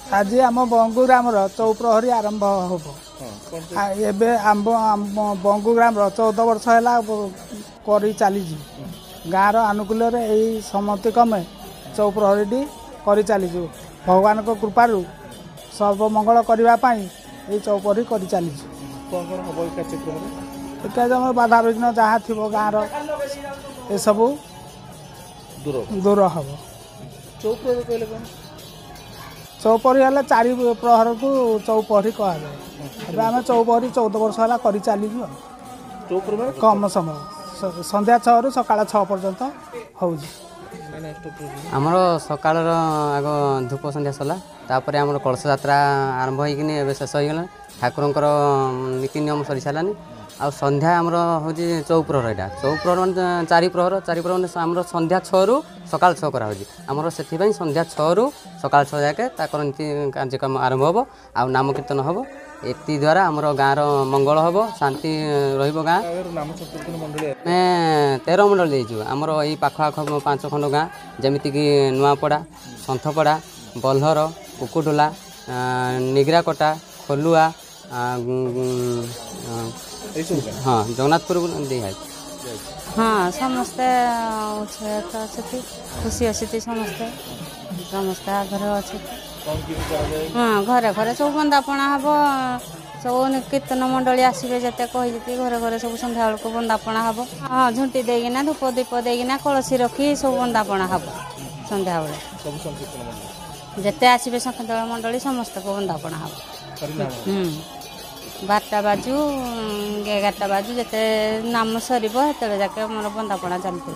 आज आम बंगुग्राम चौप्रहरी आरंभ हम बंगुग्राम 14 वर्ष है कर चली गाँव आनुकूल यही सम्मति क्रमे चौप्रहरी कर चली भगवान को कृपारू सर्वमंगल करने ये चौप्रहरी कर चली बाधा विघ्न जहाँ थी गाँव ये सब दूर हम चौपहरी है 4 प्रहर को चौपहरी कह जाए आम चौपहरी 14 वर्ष है कर चली कम समय संध्या 6 रु सका 6 पर्यंत हो आमर सकाल आग धूप संध्या सरला तापर आम कलश यात्रा आरंभ होने शेष हो गला ठाकुर नीति नियम सरी सारानी आ संध्या आमर हूँ चौप्रहर यहाँ चौप्रहर मान 4 प्रहर आमर संध्या 6 रु सका 6 करार से संध्या 6 रु सका 6 जाके नीति कार्यक्रम आरंभ हम आ नाम कीर्तन हम एति द्वारा आमर गाँव मंगल हम शांति रहा मैं 13 मंडल देजु आमर यही पाख आख 5 खंड गाँ जमीक नुआपड़ा सन्थपड़ा बल्हर कुकुडोला निगराकटा खोलुआ हाँ जगन्नाथपुर दी है हाँ समस्ते खुशी अच्छी समस्ते समस्ते घर अच्छे हाँ घरे घरे सब बंदापणा हम सब कीर्तन मंडली आसवे जिते कही घरे घरे सब सन्ध्या बेलू बंदापणा हम हाँ झुंटी देना धूप दीप देना कलसी रखी सब बंदापणा हम सन्ध्या बेले जिते आसवे संखेदल मंडली समस्त को बंदापणा हम 12टा बाजू 11टा बाजू जिते नाम सर जाके मोर बंदापणा चलती।